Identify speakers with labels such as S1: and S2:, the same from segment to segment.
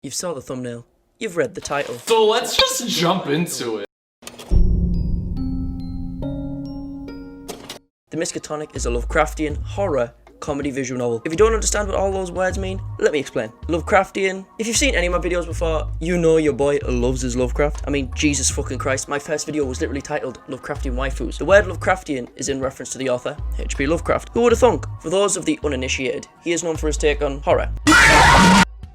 S1: You've saw the thumbnail. You've read the title.
S2: So let's just jump into it.
S1: The Miskatonic is a Lovecraftian horror comedy visual novel. If you don't understand what all those words mean, let me explain. Lovecraftian. If you've seen any of my videos before, you know your boy loves his Lovecraft. I mean, Jesus fucking Christ, my first video was literally titled Lovecraftian Waifus. The word Lovecraftian is in reference to the author, H.P. Lovecraft. Who would have thunk? For those of the uninitiated, he is known for his take on horror.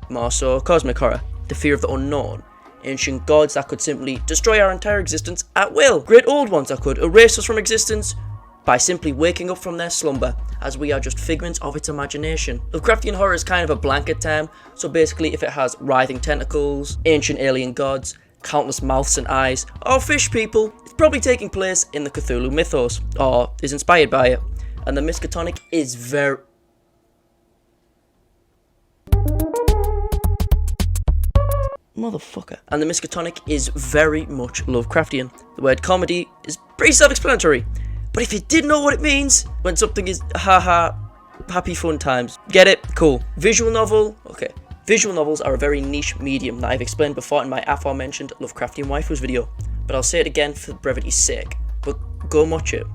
S1: More so, cosmic horror, the fear of the unknown. Ancient gods that could simply destroy our entire existence at will. Great old ones that could erase us from existence by simply waking up from their slumber, as we are just figments of its imagination. Lovecraftian horror is kind of a blanket term, so basically if it has writhing tentacles, ancient alien gods, countless mouths and eyes, or fish people, it's probably taking place in the Cthulhu mythos, or is inspired by it. And the Miskatonic is very... Motherfucker. And the Miskatonic is very much Lovecraftian. The word comedy is pretty self-explanatory. But if you didn't know what it means, when something is happy fun times. Get it? Cool. Visual novel? Okay. Visual novels are a very niche medium that I've explained before in my aforementioned Lovecraftian Waifus video. But I'll say it again for brevity's sake. But go and watch it.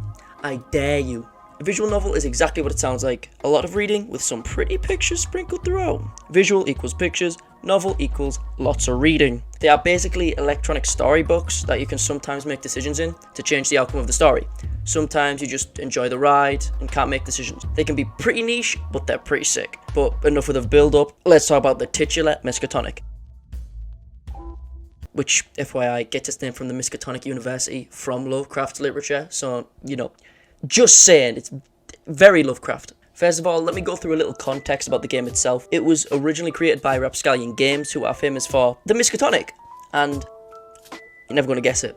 S1: I dare you. A visual novel is exactly what it sounds like. A lot of reading with some pretty pictures sprinkled throughout. Visual equals pictures, novel equals lots of reading. They are basically electronic storybooks that you can sometimes make decisions in to change the outcome of the story. Sometimes you just enjoy the ride and can't make decisions. They can be pretty niche, but they're pretty sick. But enough of the build up, let's talk about the titular Miskatonic. Which, FYI, gets its name from the Miskatonic University from Lovecraft literature, so, you know, just saying, it's very Lovecraft. First of all, let me go through a little context about the game itself. It was originally created by Rapscallion Games, who are famous for the Miskatonic, and you're never going to guess it.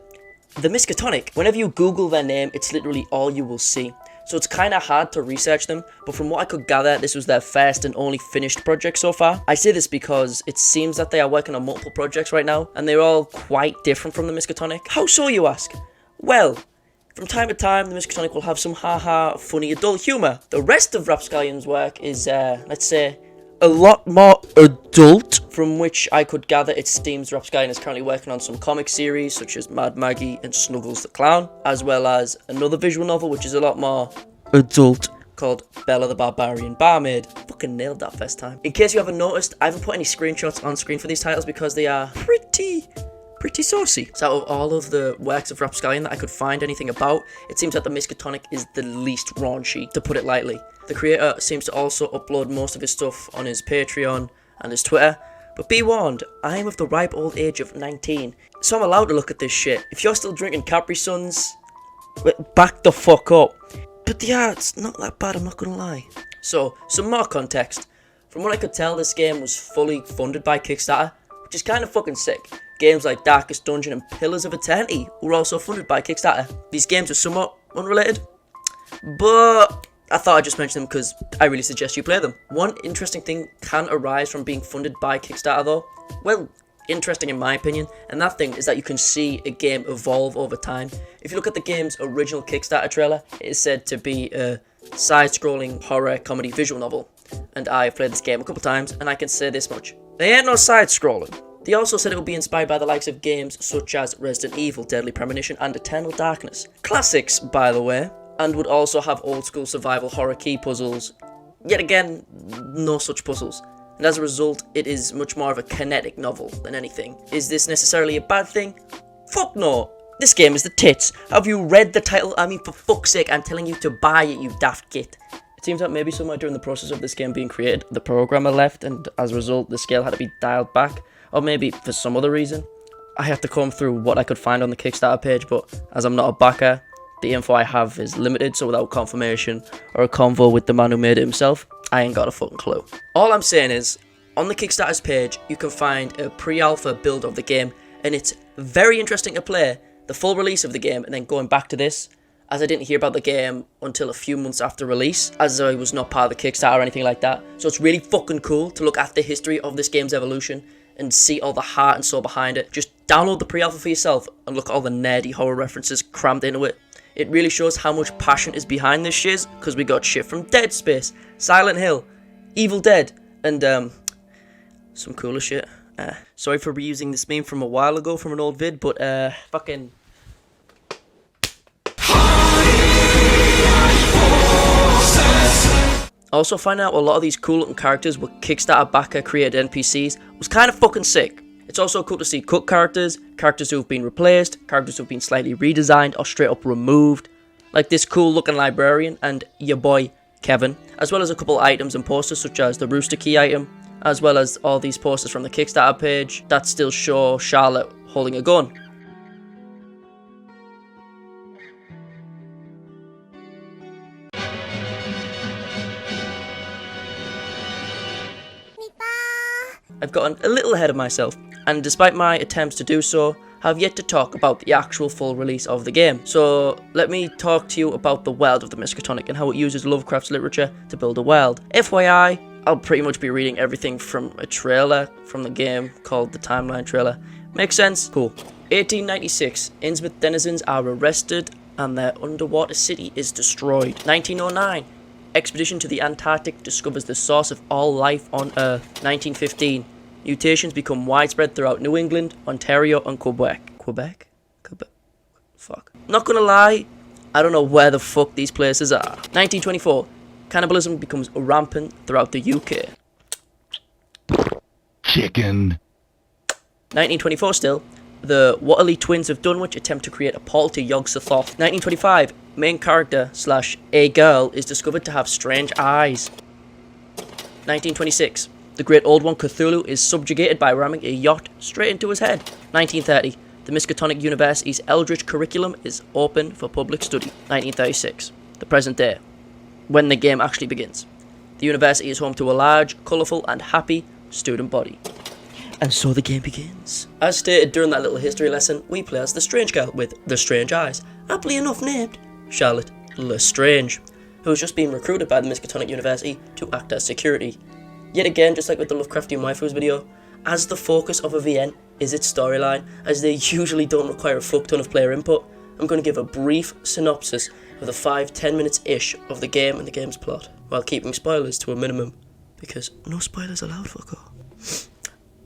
S1: The Miskatonic, whenever you Google their name, it's literally all you will see. So it's kind of hard to research them, but from what I could gather, this was their first and only finished project so far. I say this because it seems that they are working on multiple projects right now, and they're all quite different from the Miskatonic. How so, you ask? Well, from time to time, the Miskatonic will have some funny adult humour. The rest of Rapscallion's work is, let's say, a lot more adult, from which I could gather it seems Rapscallion is currently working on some comic series such as Mad Maggie and Snuggles the Clown, as well as another visual novel which is a lot more adult called Bella the Barbarian Barmaid. Fucking nailed that first time. In case you haven't noticed, I haven't put any screenshots on screen for these titles because they are pretty saucy. So out of all of the works of Rapscallion that I could find anything about, it seems that the Miskatonic is the least raunchy, to put it lightly. The creator seems to also upload most of his stuff on his Patreon and his Twitter, but be warned, I am of the ripe old age of 19, so I'm allowed to look at this shit. If you're still drinking Capri Suns, back the fuck up. But the art's not that bad, I'm not gonna lie. So, some more context. From what I could tell, this game was fully funded by Kickstarter, which is kind of fucking sick. Games like Darkest Dungeon and Pillars of Eternity were also funded by Kickstarter. These games are somewhat unrelated, but I thought I'd just mention them because I really suggest you play them. One interesting thing can arise from being funded by Kickstarter though. Well, interesting in my opinion, and that thing is that you can see a game evolve over time. If you look at the game's original Kickstarter trailer, it is said to be a side-scrolling horror comedy visual novel. And I've played this game a couple times, and I can say this much. They ain't no side-scrolling. They also said it would be inspired by the likes of games such as Resident Evil, Deadly Premonition, and Eternal Darkness. Classics, by the way. And would also have old-school survival horror key puzzles. Yet again, no such puzzles. And as a result, it is much more of a kinetic novel than anything. Is this necessarily a bad thing? Fuck no! This game is the tits. Have you read the title? I mean, for fuck's sake, I'm telling you to buy it, you daft git. It seems that maybe somewhere during the process of this game being created, the programmer left, and as a result, the scale had to be dialed back. Or maybe for some other reason. I had to comb through what I could find on the Kickstarter page, but as I'm not a backer, the info I have is limited, so without confirmation or a convo with the man who made it himself, I ain't got a fucking clue. All I'm saying is, on the Kickstarter's page, you can find a pre-alpha build of the game, and it's very interesting to play the full release of the game, and then going back to this, as I didn't hear about the game until a few months after release, as I was not part of the Kickstarter or anything like that. So it's really fucking cool to look at the history of this game's evolution and see all the heart and soul behind it. Just download the pre-alpha for yourself and look at all the nerdy horror references crammed into it. It really shows how much passion is behind this shiz, because we got shit from Dead Space, Silent Hill, Evil Dead, and some cooler shit. Sorry for reusing this meme from a while ago from an old vid, but fucking... Also, finding out a lot of these cool looking characters were Kickstarter backer created NPCs was kind of fucking sick. It's also cool to see cut characters, characters who have been replaced, characters who have been slightly redesigned or straight up removed, like this cool looking librarian and your boy Kevin, as well as a couple items and posters such as the Rooster Key item, as well as all these posters from the Kickstarter page that still show Charlotte holding a gun. I've gotten a little ahead of myself, and despite my attempts to do so, have yet to talk about the actual full release of the game. So let me talk to you about the world of the Miskatonic and how it uses Lovecraft's literature to build a world. FYI, I'll pretty much be reading everything from a trailer from the game called the Timeline trailer. Makes sense? Cool. 1896, Innsmouth denizens are arrested and their underwater city is destroyed. 1909, expedition to the Antarctic discovers the source of all life on Earth. 1915, mutations become widespread throughout New England, Ontario, and Quebec. Quebec? Fuck. Not gonna lie, I don't know where the fuck these places are. 1924, cannibalism becomes rampant throughout the UK.
S3: Chicken.
S1: 1924 still, the Watterley twins of Dunwich attempt to create a portal to Yog-Sothoth. 1925, main character / a girl is discovered to have strange eyes. 1926, the Great Old One Cthulhu is subjugated by ramming a yacht straight into his head. 1930, the Miskatonic University's Eldritch curriculum is open for public study. 1936, the present day, when the game actually begins. The university is home to a large, colourful and happy student body. And so the game begins. As stated during that little history lesson, we play as the strange girl with the strange eyes, aptly enough named Charlotte Lestrange, who has just been recruited by the Miskatonic University to act as security. Yet again, just like with the Lovecraftian waifus video, as the focus of a VN is its storyline, as they usually don't require a fuck ton of player input, I'm going to give a brief synopsis of the 5-10 minutes-ish of the game and the game's plot, while keeping spoilers to a minimum, because no spoilers allowed, fucker.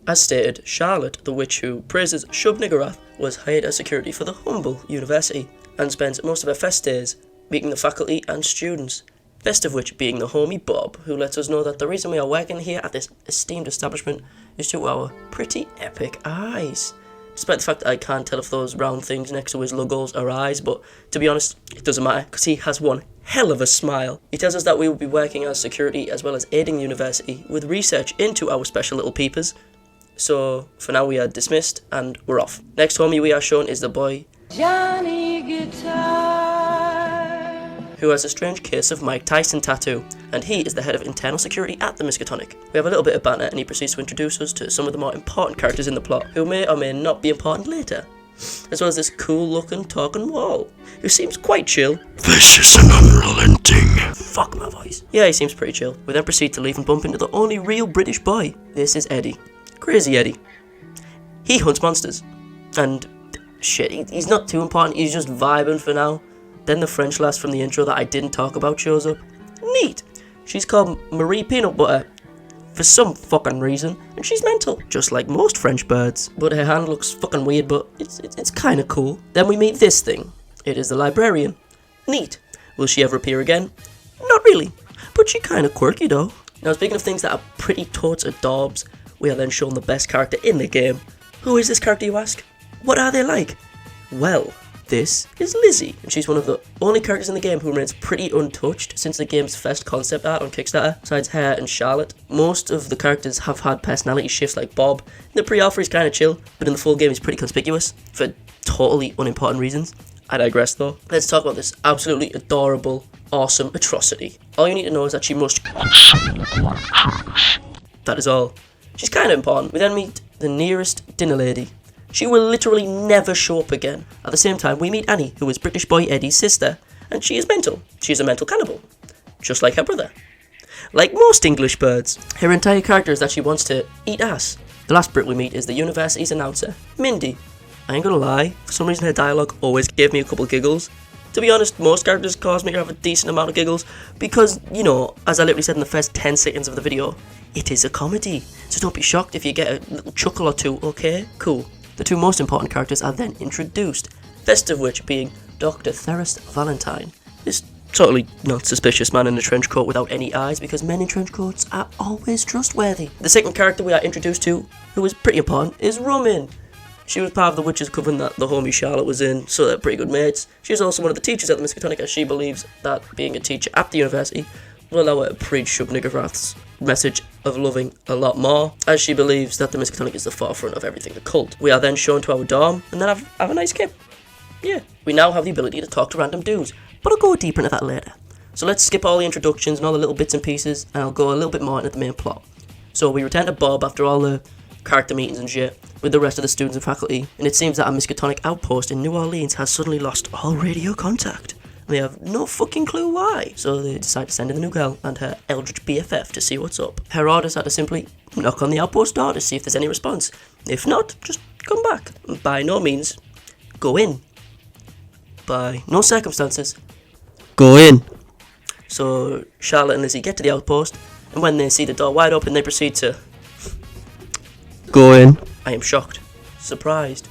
S1: As stated, Charlotte, the witch who praises Shub-Niggurath, was hired as security for the humble university, and spends most of her fest days meeting the faculty and students, best of which being the homie Bob, who lets us know that the reason we are working here at this esteemed establishment is due to our pretty epic eyes. Despite the fact that I can't tell if those round things next to his logos are eyes, but to be honest, it doesn't matter, because he has one hell of a smile. He tells us that we will be working as security as well as aiding the university with research into our special little peepers. So, for now we are dismissed, and we're off. Next homie we are shown is the boy Johnny Guitar, who has a strange case of Mike Tyson tattoo, and he is the head of internal security at the Miskatonic. We have a little bit of banter, and he proceeds to introduce us to some of the more important characters in the plot, who may or may not be important later, as well as this cool looking talking wall, who seems quite chill.
S3: This is an unrelenting.
S1: Fuck my voice. Yeah, he seems pretty chill. We then proceed to leave and bump into the only real British boy. This is Eddie. Crazy Eddie. He hunts monsters. And shit, he's not too important, he's just vibing for now. Then the French lass from the intro that I didn't talk about shows up. Neat. She's called Marie Peanut Butter for some fucking reason, and she's mental, just like most French birds. But her hand looks fucking weird, but it's kinda cool. Then we meet this thing. It is the librarian. Neat. Will she ever appear again? Not really, but she kinda quirky though. Now speaking of things that are pretty totes adorbs, we are then shown the best character in the game. Who is this character, you ask? What are they like? Well, this is Lizzie, and she's one of the only characters in the game who remains pretty untouched since the game's first concept art on Kickstarter, besides her and Charlotte. Most of the characters have had personality shifts like Bob. In the pre-alpha he's kinda chill, but in the full game he's pretty conspicuous, for totally unimportant reasons. I digress though. Let's talk about this absolutely adorable, awesome atrocity. All you need to know is that she must... That is all. She's kinda important. We then meet the nearest dinner lady. She will literally never show up again. At the same time, we meet Annie, who is British boy Eddie's sister, and she is mental. She is a mental cannibal, just like her brother. Like most English birds, her entire character is that she wants to eat ass. The last Brit we meet is the university's announcer, Mindy. I ain't gonna lie, for some reason her dialogue always gave me a couple giggles. To be honest, most characters cause me to have a decent amount of giggles because, you know, as I literally said in the first 10 seconds of the video, it is a comedy. So don't be shocked if you get a little chuckle or two, okay? Cool. The two most important characters are then introduced, first of which being Dr. Theris Valentine. This totally not suspicious man in a trench coat without any eyes, because men in trench coats are always trustworthy. The second character we are introduced to, who is pretty important, is Roman. She was part of the witches' coven that the homie Charlotte was in, so they're pretty good mates. She's also one of the teachers at the Miskatonic, as she believes that being a teacher at the university will allow her to preach Shub Niggerrath's message of loving a lot more, as she believes that the Miskatonic is the forefront of everything occult. We are then shown to our dorm, and then have a nice game. Yeah, we now have the ability to talk to random dudes, but I'll go deeper into that later. So let's skip all the introductions and all the little bits and pieces, and I'll go a little bit more into the main plot. So we return to Bob after all the character meetings and shit with the rest of the students and faculty, and it seems that a Miskatonic outpost in New Orleans has suddenly lost all radio contact. They have no fucking clue why, so they decide to send in the new girl and her eldritch BFF to see what's up. Her orders are to simply knock on the outpost door to see if there's any response. If not, just come back. By no means, go in. By no circumstances, go in. So Charlotte and Lizzie get to the outpost, and when they see the door wide open, they proceed to go in. I am shocked, surprised,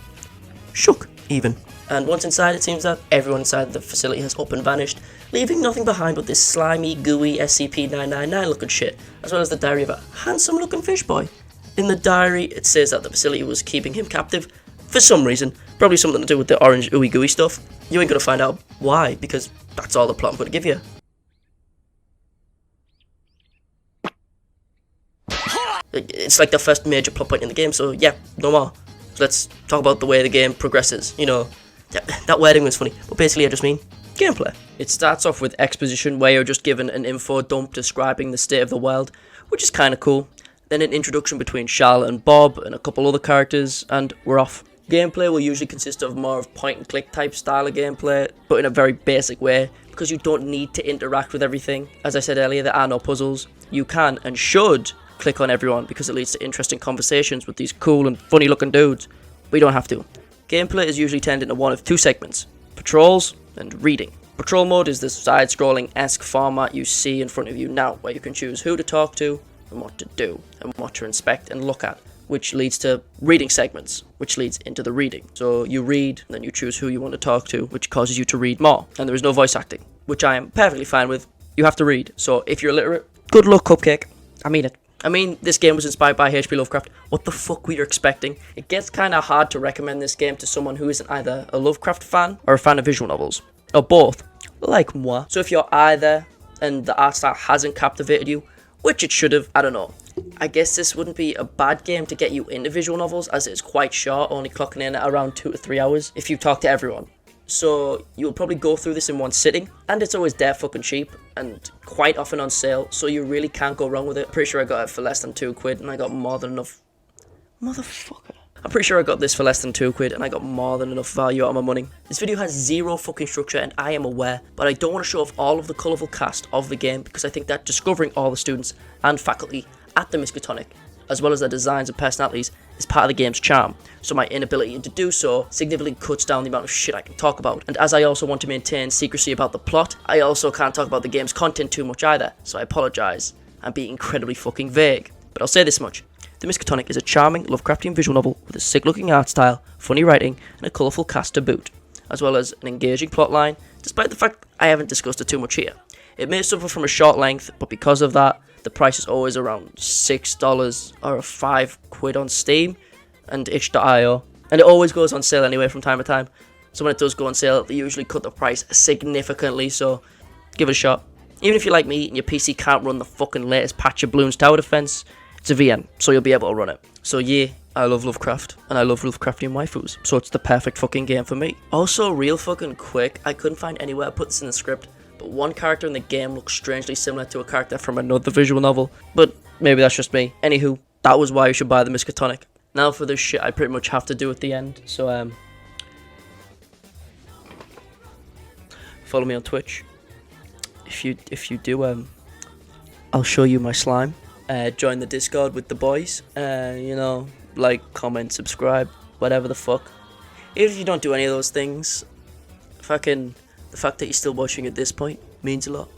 S1: shook even. And once inside, it seems that everyone inside the facility has up and vanished, leaving nothing behind but this slimy, gooey SCP-999 looking shit, as well as the diary of a handsome looking fish boy. In the diary, it says that the facility was keeping him captive for some reason, probably something to do with the orange ooey gooey stuff. You ain't gonna find out why, because that's all the plot I'm gonna give you. It's like the first major plot point in the game, so yeah, no more. So let's talk about the way the game progresses. You know, that wording was funny, but basically I just mean gameplay. It starts off with exposition, where you're just given an info dump describing the state of the world, which is kind of cool. Then an introduction between Charlotte and Bob and a couple other characters, and we're off. Gameplay will usually consist of more of point and click type style of gameplay, but in a very basic way, because you don't need to interact with everything. As I said earlier, there are no puzzles. You can and should click on everyone because it leads to interesting conversations with these cool and funny looking dudes, but you don't have to. Gameplay is usually turned into one of two segments: patrols and reading. Patrol mode is the side-scrolling-esque format you see in front of you now, where you can choose who to talk to and what to do, and what to inspect and look at, which leads to reading segments, which leads into the reading. So you read, then you choose who you want to talk to, which causes you to read more, and there is no voice acting, which I am perfectly fine with. You have to read, so if you're illiterate, good luck, Cupcake. I mean it. I mean, this game was inspired by H.P. Lovecraft. What the fuck were you expecting? It gets kinda hard to recommend this game to someone who isn't either a Lovecraft fan or a fan of visual novels, or both, like moi. So if you're either, and the art style hasn't captivated you, which it should have, I don't know. I guess this wouldn't be a bad game to get you into visual novels, as it's quite short, only clocking in at around 2 to 3 hours if you talk to everyone. So you'll probably go through this in one sitting, and it's always dead fucking cheap and quite often on sale, so you really can't go wrong with it. Pretty sure I got it for less than £2 and I got more than enough. Motherfucker. I'm pretty sure I got this for less than £2 and I got more than enough value out of my money. This video has zero fucking structure, and I am aware, but I don't want to show off all of the colourful cast of the game because I think that discovering all the students and faculty at the Miskatonic, as well as their designs and personalities, is part of the game's charm, so my inability to do so significantly cuts down the amount of shit I can talk about. And as I also want to maintain secrecy about the plot, I also can't talk about the game's content too much either, so I apologise. I'm being incredibly fucking vague. But I'll say this much: The Miskatonic is a charming Lovecraftian visual novel with a sick looking art style, funny writing, and a colourful cast to boot, as well as an engaging plotline, despite the fact I haven't discussed it too much here. It may suffer from a short length, but because of that, the price is always around $6 or £5 on Steam and itch.io, and it always goes on sale anyway from time to time. So when it does go on sale, they usually cut the price significantly, so give it a shot. Even if you're like me and your PC can't run the fucking latest patch of Bloons Tower Defense, it's a VM, so you'll be able to run it. So yeah, I love Lovecraft, and I love Lovecraftian waifus, so it's the perfect fucking game for me. Also, real fucking quick, I couldn't find anywhere to put this in the script, but one character in the game looks strangely similar to a character from another visual novel, but maybe that's just me. Anywho, that was why you should buy the Miskatonic. Now for this shit I pretty much have to do at the end, so follow me on Twitch. If you do, I'll show you my slime. Join the Discord with the boys. You know, like, comment, subscribe, whatever the fuck. Even if you don't do any of those things, fucking The fact that you're still watching at this point means a lot.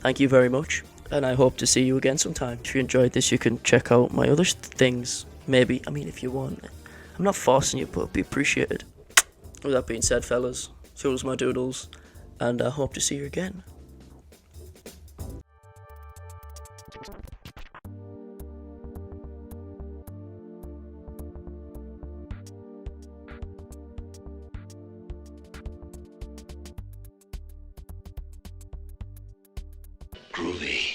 S1: Thank you very much, and I hope to see you again sometime. If you enjoyed this, you can check out my other things. Maybe, I mean, if you want. I'm not forcing you, but it'd be appreciated. With that being said, fellas, toodles my doodles, and I hope to see you again.
S3: Groovy.